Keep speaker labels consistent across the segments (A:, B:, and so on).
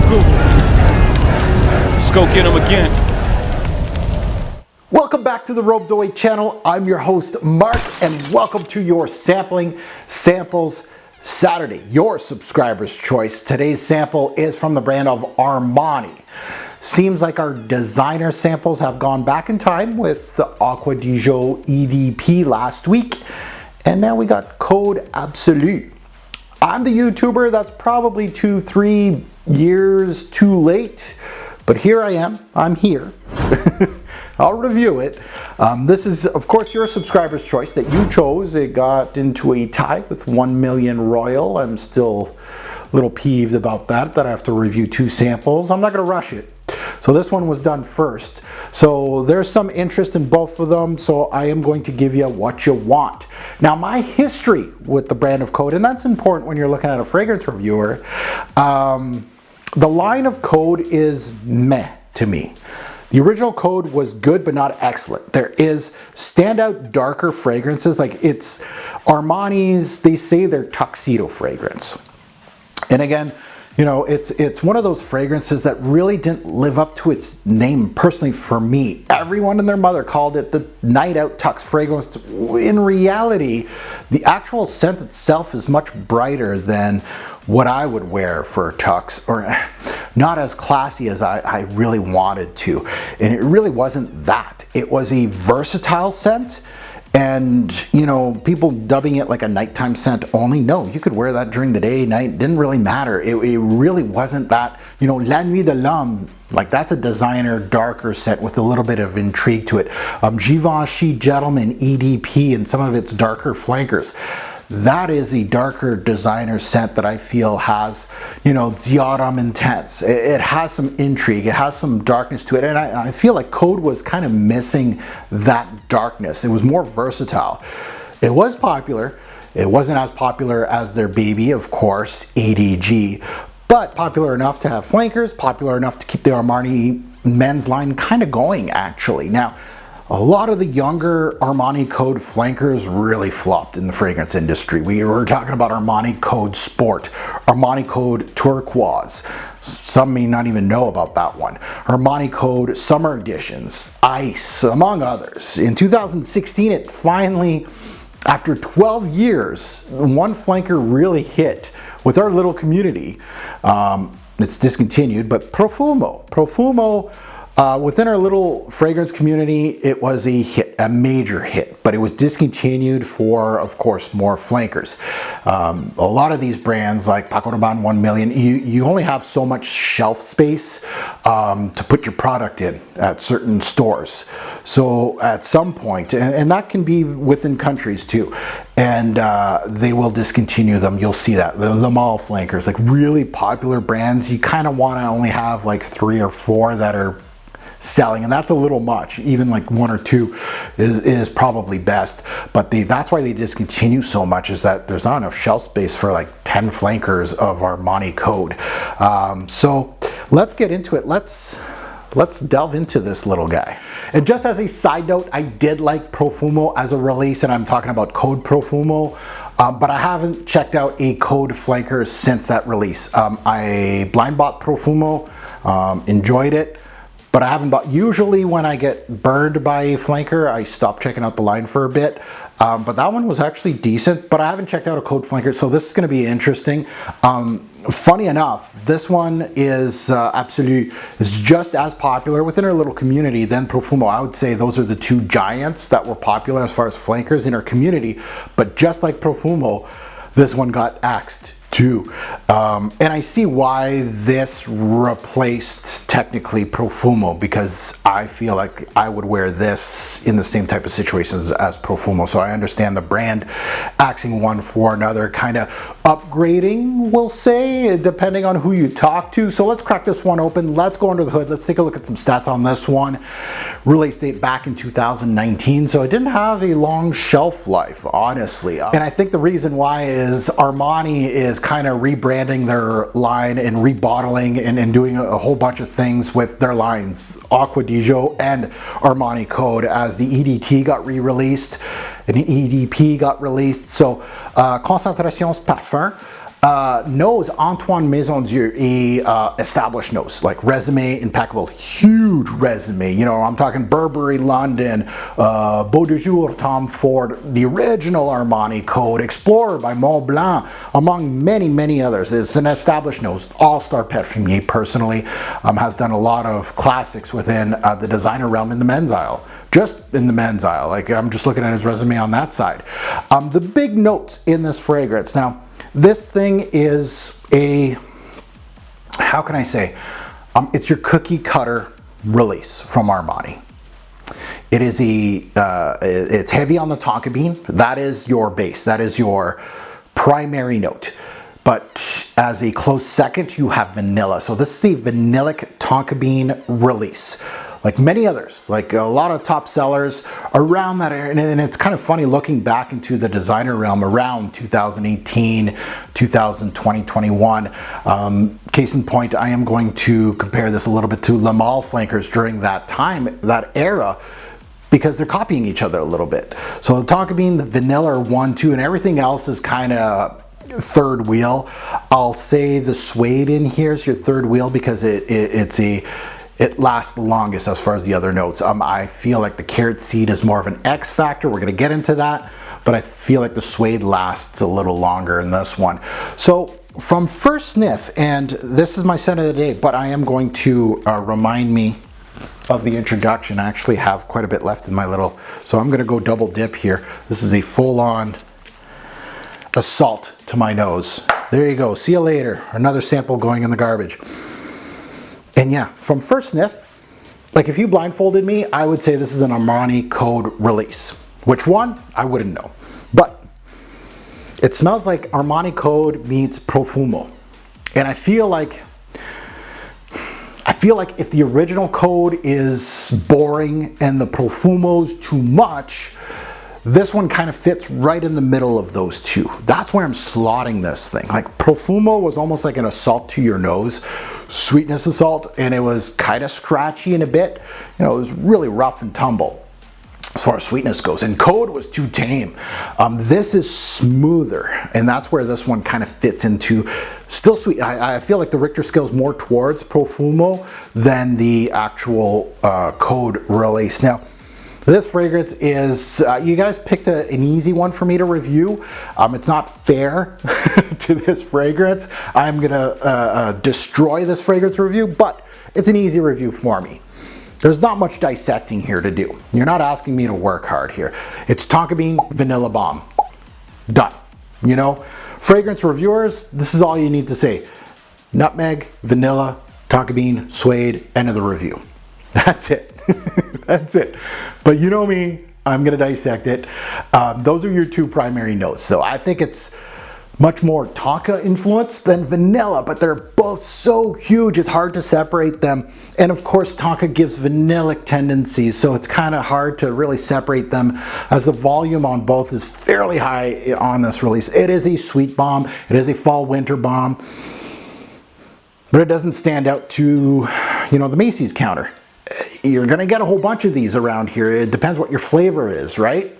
A: Google. Let's go get them again.
B: Welcome back to the Robes Away channel. I'm your host, Mark, and welcome to your Sampling Samples Saturday, your subscriber's choice. Today's sample is from the brand of Armani. Seems like our designer samples have gone back in time with the Acqua di Gio EDP last week, and now we got code Absolu. I'm the YouTuber that's probably 2-3 years too late, but here I am. I'm here. I'll review it. This is, of course, your subscriber's choice that you chose. It got into a tie with 1 million Royal. I'm still a little peeved about that I have to review 2 samples. I'm not going to rush it. So this one was done first. So there's some interest in both of them, so I am going to give you what you want. Now, my history with the brand of Code, and that's important when you're looking at a fragrance reviewer, the line of Code is meh to me. The original Code was good, but not excellent. There is standout darker fragrances, like it's Armani's, they say they're tuxedo fragrance. And again, you know, it's one of those fragrances that really didn't live up to its name personally for me. Everyone and their mother called it the night out tux fragrance. In reality, the actual scent itself is much brighter than what I would wear for a tux, or not as classy as I really wanted to. And it really wasn't that. It was a versatile scent. And, you know, people dubbing it like a nighttime scent only. No, you could wear that during the day, night, didn't really matter. It really wasn't that, you know, La Nuit de l'Homme, like that's a designer darker scent with a little bit of intrigue to it. Givenchy Gentleman EDP and some of its darker flankers. That is a darker designer scent that I feel has, you know, Dioram Intense. It has some intrigue, it has some darkness to it, and I feel like Code was kind of missing that darkness. It was more versatile. It was popular. It wasn't as popular as their baby, of course, ADG, but popular enough to have flankers, popular enough to keep the Armani men's line kind of going, actually. Now, a lot of the younger Armani Code flankers really flopped in the fragrance industry. We were talking about Armani Code Sport, Armani Code Turquoise. Some may not even know about that one. Armani Code Summer Editions, Ice, among others. In 2016, it finally, after 12 years, one flanker really hit with our little community. It's discontinued, but Profumo. Within our little fragrance community, it was a hit, a major hit, but it was discontinued for, of course, more flankers. A lot of these brands like Paco Rabanne 1 million, you only have so much shelf space to put your product in at certain stores. So at some point, and that can be within countries too, and they will discontinue them. You'll see that. The Le Male flankers, like really popular brands, you kind of want to only have like 3 or 4 that are selling, and that's a little much. Even like 1 or 2 is probably best, but that's why they discontinue so much, is that there's not enough shelf space for like 10 flankers of Armani Code. So let's get into it. Let's delve into this little guy. And just as a side note, I did like Profumo as a release, and I'm talking about Code Profumo, but I haven't checked out a Code flanker since that release. I blind bought Profumo, enjoyed it, but I haven't bought. Usually when I get burned by a flanker, I stop checking out the line for a bit. But that one was actually decent, but I haven't checked out a Code flanker, so this is going to be interesting. Funny enough, this one is Absolu is just as popular within our little community than Profumo. I would say those are the 2 giants that were popular as far as flankers in our community, but just like Profumo, this one got axed too. And I see why this replaced technically Profumo, because I feel like I would wear this in the same type of situations as Profumo. So I understand the brand axing one for another, kind of upgrading, we'll say, depending on who you talk to. So let's crack this one open. Let's go under the hood. Let's take a look at some stats on this one. Release date back in 2019, so it didn't have a long shelf life, honestly. And I think the reason why is Armani is kind of rebranding their line and rebottling and doing a whole bunch of things with their lines, Acqua di Gio and Armani Code, as the EDT got re-released and the EDP got released. So Concentrations Parfum, nose, Antoine Maisondieu, established nose, like resume, impeccable, huge resume. You know, I'm talking Burberry, London, Beau de Jour, Tom Ford, the original Armani code, Explorer by Montblanc, among many, many others. It's an established nose, all-star perfumier personally, has done a lot of classics within the designer realm in the men's aisle. Just in the men's aisle, like I'm just looking at his resume on that side. The big notes in this fragrance. Now, this thing is a, how can I say, it's your cookie cutter release from Armani. It is it's heavy on the tonka bean. That is your base. That is your primary note. But as a close second, you have vanilla. So this is a vanillic tonka bean release. Like many others, like a lot of top sellers around that area. And it's kind of funny looking back into the designer realm around 2018, 2020, 21. Case in point, I am going to compare this a little bit to Le Male flankers during that time, that era, because they're copying each other a little bit. So the tonka bean, the vanilla are 1, 2, and everything else is kind of third wheel. I'll say the suede in here is your third wheel because it lasts the longest as far as the other notes. I feel like the carrot seed is more of an X factor. We're gonna get into that, but I feel like the suede lasts a little longer in this one. So from first sniff, and this is my scent of the day, but I am going to remind me of the introduction. I actually have quite a bit left in my little, so I'm gonna go double dip here. This is a full-on assault to my nose. There you go, see you later. Another sample going in the garbage. And yeah, from first sniff, like if you blindfolded me, I would say this is an Armani code release. Which one? I wouldn't know. But it smells like Armani code meets Profumo. And I feel like if the original code is boring and the Profumo's too much, this one kind of fits right in the middle of those two. That's where I'm slotting this thing. Like Profumo was almost like an assault to your nose, sweetness assault, and it was kind of scratchy in a bit. You know, it was really rough and tumble as far as sweetness goes. And code was too tame. This is smoother, and that's where this one kind of fits into. Still sweet. I feel like the Richter scale is more towards Profumo than the actual code release. Now, this fragrance is, you guys picked an easy one for me to review. It's not fair to this fragrance. I'm gonna destroy this fragrance review, but it's an easy review for me. There's not much dissecting here to do. You're not asking me to work hard here. It's tonka bean, vanilla bomb. Done. You know, fragrance reviewers, this is all you need to say. Nutmeg, vanilla, tonka bean, suede, end of the review. That's it. That's it. But you know me, I'm gonna dissect it. Those are your two primary notes. So I think it's much more tonka influenced than vanilla, but they're both so huge, it's hard to separate them. And of course, tonka gives vanillic tendencies, so it's kind of hard to really separate them as the volume on both is fairly high on this release. It is a sweet bomb. It is a fall winter bomb, but it doesn't stand out to, you know, the Macy's counter. You're gonna get a whole bunch of these around here. It depends what your flavor is, right?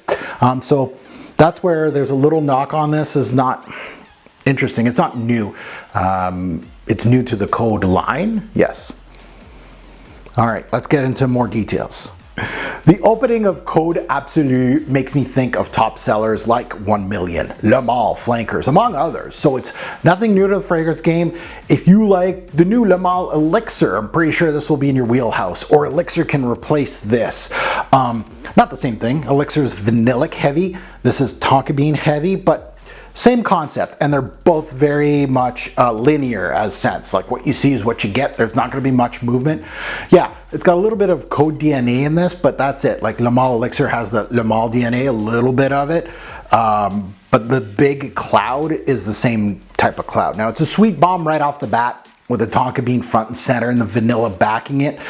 B: So that's where there's a little knock on this. Is not interesting. It's not new. It's new to the code line. Yes. All right, let's get into more details. The opening of Code Absolu makes me think of top sellers like 1 Million, Le Male flankers, among others. So it's nothing new to the fragrance game. If you like the new Le Male Elixir, I'm pretty sure this will be in your wheelhouse, or Elixir can replace this. Not the same thing. Elixir is vanillic heavy. This is tonka bean heavy, but same concept, and they're both very much linear as sense. Like what you see is what you get. There's not going to be much movement. Yeah, it's got a little bit of code DNA in this, but that's it. Like Le Male Elixir has the Le Male DNA, a little bit of it, but the big cloud is the same type of cloud. Now it's a sweet bomb right off the bat with the tonka bean front and center and the vanilla backing it.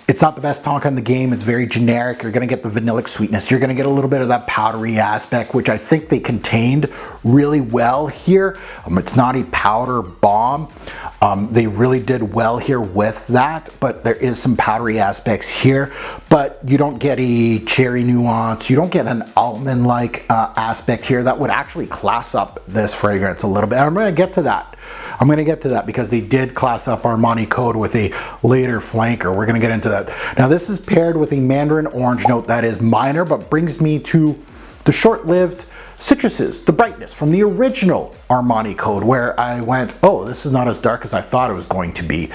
B: It's not the best tonka in the game. It's very generic. You're going to get the vanillic sweetness. You're going to get a little bit of that powdery aspect, which I think they contained really well here. It's not a powder bomb. They really did well here with that, but there is some powdery aspects here, but you don't get a cherry nuance. You don't get an almond-like aspect here that would actually class up this fragrance a little bit. I'm going to get to that. I'm going to get to that because they did class up Armani Code with a later flanker. We're going to get into that. Now this is paired with a mandarin orange note that is minor, but brings me to the short-lived citruses, the brightness from the original Armani Code, where I went, oh, this is not as dark as I thought it was going to be.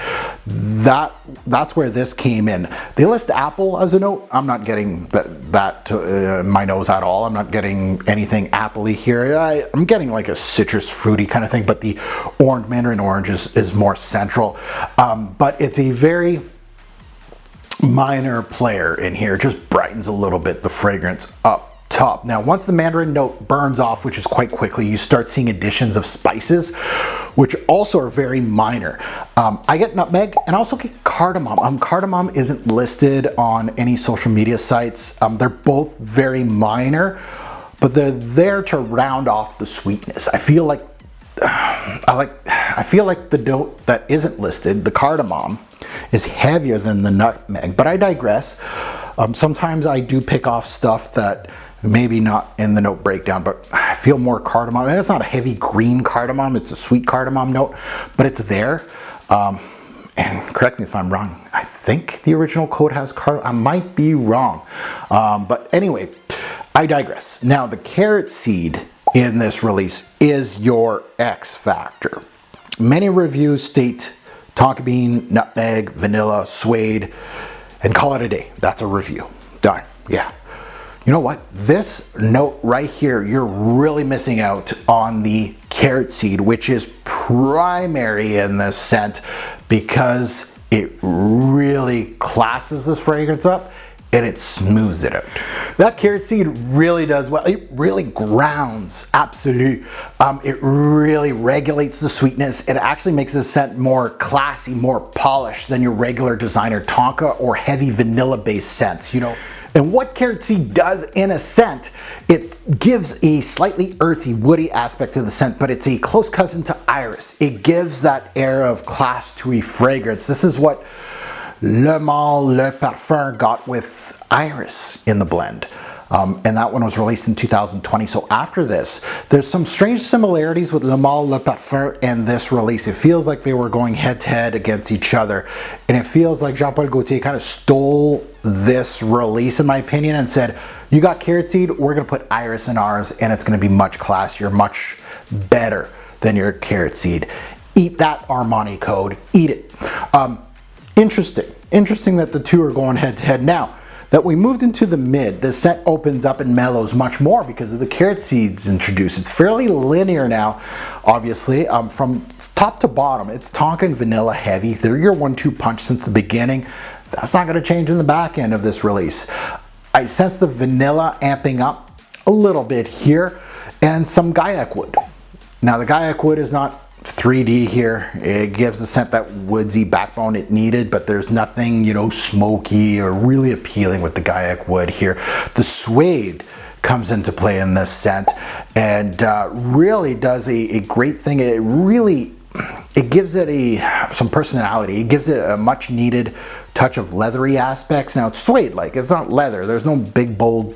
B: That's where this came in. They list apple as a note. I'm not getting that to my nose at all. I'm not getting anything appley here. I'm getting like a citrus fruity kind of thing, but the orange, mandarin orange is more central. But it's a very minor player in here. It just brightens a little bit the fragrance up top. Now, once the mandarin note burns off, which is quite quickly, you start seeing additions of spices, which also are very minor. I get nutmeg and I also get cardamom. Cardamom isn't listed on any social media sites. They're both very minor, but they're there to round off the sweetness. I feel like the note that isn't listed, the cardamom, is heavier than the nutmeg, but I digress. Sometimes I do pick off stuff that maybe not in the note breakdown, but I feel more cardamom. And it's not a heavy green cardamom, it's a sweet cardamom note, but it's there. And correct me if I'm wrong, I think the original Code has cardamom. I might be wrong. But anyway, I digress. Now, the carrot seed in this release is your X factor. Many reviews state tonka bean, nutmeg, vanilla, suede, and call it a day. That's a review. Done. Yeah. You know what? This note right here, you're really missing out on the carrot seed, which is primary in this scent because it really classes this fragrance up and it smooths it out. That carrot seed really does well. It really grounds Absolu. It really regulates the sweetness. It actually makes the scent more classy, more polished than your regular designer tonka or heavy vanilla based scents, you know. And what carrot seed does in a scent, it gives a slightly earthy, woody aspect to the scent, but it's a close cousin to iris. It gives that air of class to a fragrance. This is what Le Male Le Parfum got with iris in the blend. And that one was released in 2020. So after this, there's some strange similarities with Le Male Le Parfum and this release. It feels like they were going head to head against each other. And it feels like Jean-Paul Gaultier kind of stole this release, in my opinion, and said, you got carrot seed, we're gonna put iris in ours, and it's gonna be much classier, much better than your carrot seed. Eat that Armani Code, eat it. Interesting that the two are going head to head. Now, that we moved into the mid, the scent opens up and mellows much more because of the carrot seeds introduced. It's fairly linear now, obviously, from top to bottom. It's tonka and vanilla heavy. They're your 1-2 punch since the beginning. That's not going to change in the back end of this release. I sense the vanilla amping up a little bit here and some Gaiac wood. Now, the Gaiac wood is not 3D here. It gives the scent that woodsy backbone it needed, but there's nothing, you know, smoky or really appealing with the Gaiac wood here. The suede comes into play in this scent and really does a great thing. It gives it some personality. It gives it a much needed touch of leathery aspects. Now it's suede like, it's not leather. There's no big bold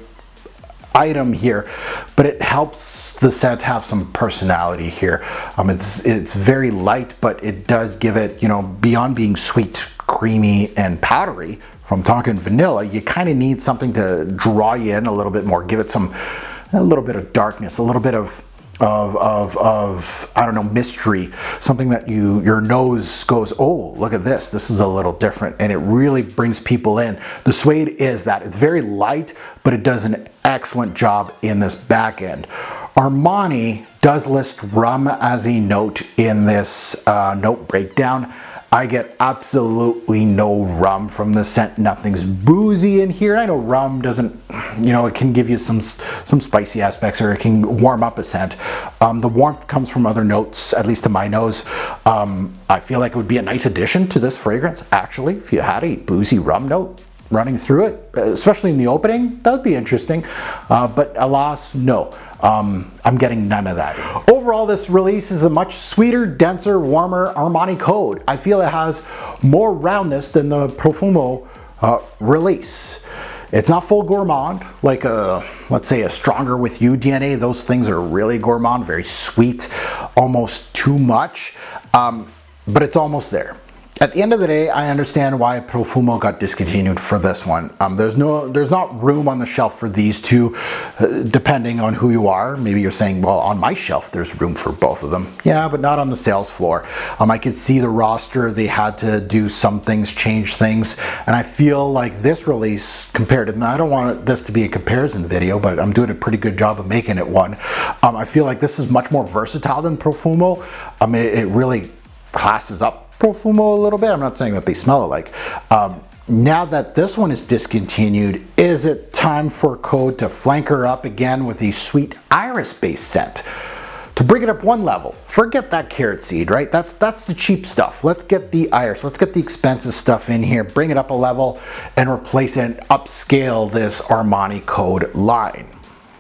B: item here, but it helps the scent have some personality here. It's very light, but it does give it, you know, beyond being sweet, creamy, and powdery from tonka and vanilla, you kind of need something to draw you in a little bit more, give it a little bit of darkness, a little bit of I don't know, mystery, something that your nose goes, oh, look at this is a little different, and it really brings people in. The suede is that. It's very light, but it does an excellent job in this back end. Armani does list rum as a note in this note breakdown. I get absolutely no rum from the scent. Nothing's boozy in here. I know rum doesn't, you know, it can give you some spicy aspects, or it can warm up a scent. The warmth comes from other notes, at least to my nose. I feel like it would be a nice addition to this fragrance, actually, if you had a boozy rum note running through it, especially in the opening. That would be interesting, but alas, no. I'm getting none of that. Overall, this release is a much sweeter, denser, warmer Armani Code. I feel it has more roundness than the Profumo release. It's not full gourmand like let's say a Stronger With You DNA. Those things are really gourmand, very sweet, almost too much, but it's almost there. At the end of the day, I understand why Profumo got discontinued for this one. There's not room on the shelf for these two, depending on who you are. Maybe you're saying, well, on my shelf, there's room for both of them. Yeah, but not on the sales floor. I could see the roster. They had to do some things, change things. And I feel like this release compared to, and I don't want this to be a comparison video, but I'm doing a pretty good job of making it one. I feel like this is much more versatile than Profumo. It really classes up Profumo a little bit. I'm not saying that they smell alike. Now that this one is discontinued, is it time for Code to flank her up again with a sweet iris-based scent? To bring it up one level, forget that carrot seed, right? That's the cheap stuff. Let's get the iris, let's get the expensive stuff in here, bring it up a level, and replace it and upscale this Armani Code line.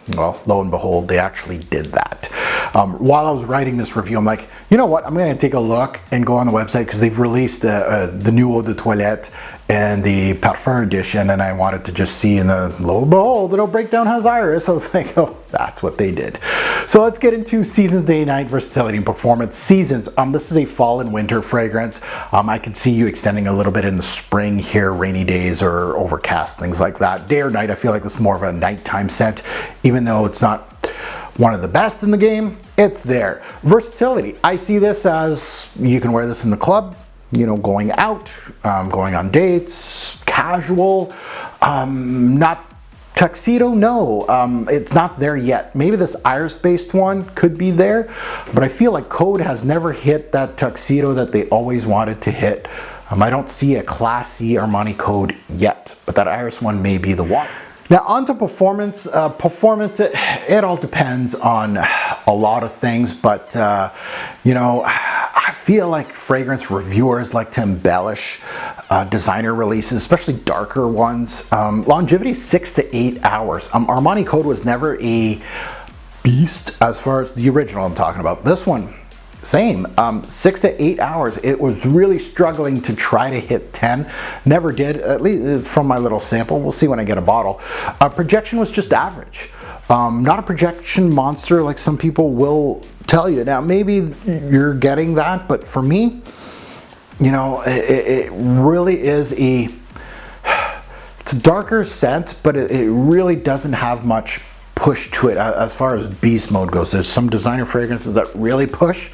B: Well, lo and behold, they actually did that. While I was writing this review, I'm like, you know what? I'm going to take a look and go on the website because they've released the new Eau de Toilette and the Parfum edition, and I wanted to just see, and lo and behold, it'll breakdown has iris. I was like, oh, that's what they did. So let's get into Seasons, Day, Night, Versatility, and Performance. Seasons, this is a fall and winter fragrance. I could see you extending a little bit in the spring here, rainy days or overcast, things like that. Day or night, I feel like this is more of a nighttime scent, even though it's not one of the best in the game, it's there. Versatility, I see this as you can wear this in the club, you know, going out, going on dates, casual, not tuxedo, no, it's not there yet. Maybe this iris-based one could be there, but I feel like Code has never hit that tuxedo that they always wanted to hit. I don't see a classy Armani Code yet, but that iris one may be the one. Now on to performance. It all depends on a lot of things, but you know, I feel like fragrance reviewers like to embellish designer releases, especially darker ones. Longevity 6 to 8 hours. Armani Code was never a beast as far as the original I'm talking about. This one, same, 6 to 8 hours. It was really struggling to try to hit 10. Never did, at least from my little sample. We'll see when I get a bottle. Projection was just average. Not a projection monster like some people will tell you. Now, maybe you're getting that, but for me, you know, it really is it's a darker scent, but it really doesn't have much push to it as far as beast mode goes. There's some designer fragrances that really push.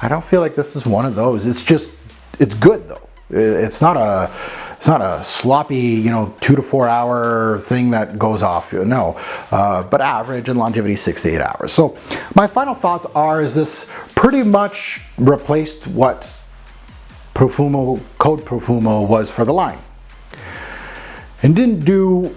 B: I don't feel like this is one of those. It's good though. It's not a sloppy, you know, 2 to 4 hour thing that goes off. No, but average, and longevity 6 to 8 hours. So my final thoughts are: is this pretty much replaced what Profumo, Code Profumo was for the line, and didn't do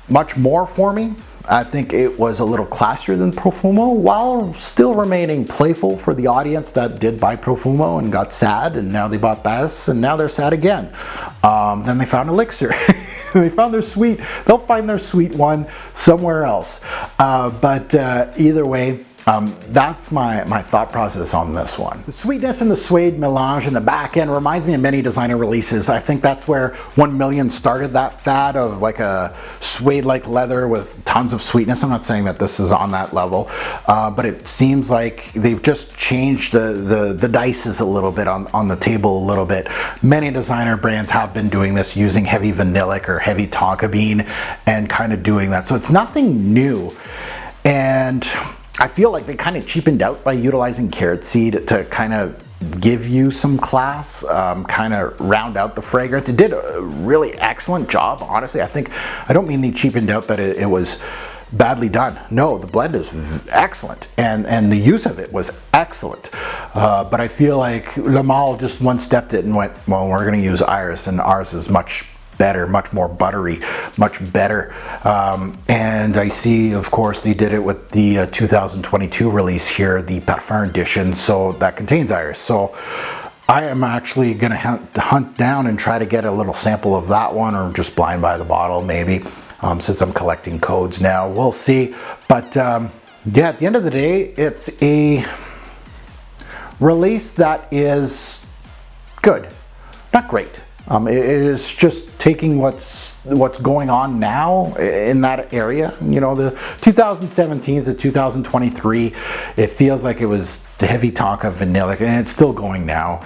B: much more for me. I think it was a little classier than Profumo, while still remaining playful for the audience that did buy Profumo and got sad, and now they bought this, and now they're sad again. Then they found Elixir. They found their sweet, they'll find their sweet one somewhere else. But either way, that's my thought process on this one. The sweetness and the suede melange in the back end reminds me of many designer releases. I think that's where 1 Million started that fad of like a suede-like leather with tons of sweetness. I'm not saying that this is on that level, but it seems like they've just changed the dices a little bit on the table a little bit. Many designer brands have been doing this, using heavy vanillic or heavy tonka bean and kind of doing that. So it's nothing new. And I feel like they kind of cheapened out by utilizing carrot seed to kind of give you some class, kind of round out the fragrance. It did a really excellent job, honestly. I don't mean they cheapened out that it was badly done. No, the blend is excellent, and the use of it was excellent. But I feel like Le Male just one-stepped it and went, well, we're going to use Iris, and ours is much better, much more buttery, much better. And I see, of course, they did it with the 2022 release here, the Parfum edition, so that contains Iris. So I am actually going to hunt down and try to get a little sample of that one, or just blind buy the bottle maybe, since I'm collecting codes now. We'll see. But yeah, at the end of the day, it's a release that is good, not great. It is just taking what's going on now in that area. You know, the 2017 to 2023, it feels like it was the heavy Tonka vanillic, and it's still going now.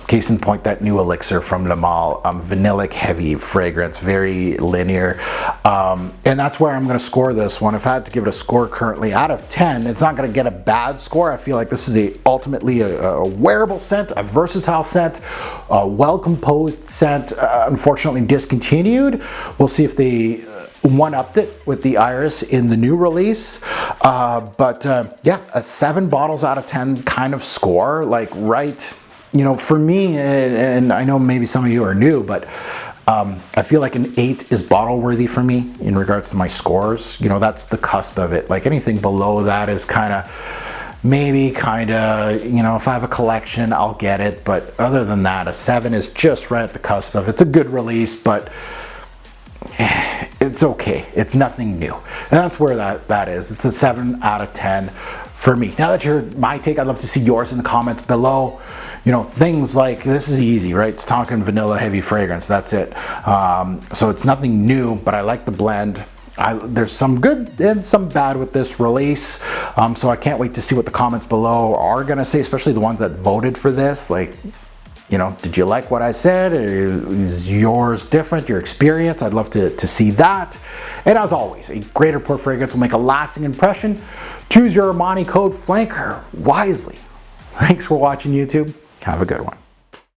B: Case in point, that new elixir from Le Male, vanillic heavy fragrance, very linear. And that's where I'm going to score this one. If I had to give it a score currently out of 10, it's not going to get a bad score. I feel like this is ultimately a wearable scent, a versatile scent, a well-composed scent, unfortunately discontinued. We'll see if they one-upped it with the Iris in the new release. Yeah, a 7 bottles out of 10 kind of score, like right, you know, for me, and I know maybe some of you are new, but I feel like an 8 is bottle worthy for me in regards to my scores. You know, that's the cusp of it. Like anything below that is kind of, maybe kind of, you know, if I have a collection, I'll get it. But other than that, a 7 is just right at the cusp of it. It's a good release, but it's okay. It's nothing new. And that's where that is. It's a 7 out of 10 for me. Now that you heard my take, I'd love to see yours in the comments below. You know, things like, this is easy, right? It's Tonka vanilla heavy fragrance. That's it. So it's nothing new, but I like the blend. There's some good and some bad with this release, so I can't wait to see what the comments below are gonna say, especially the ones that voted for this. Like, you know, did you like what I said? Is yours different, your experience? I'd love to see that. And as always, a great report fragrance will make a lasting impression. Choose your Armani code Flanker wisely. Thanks for watching, YouTube. Have a good one.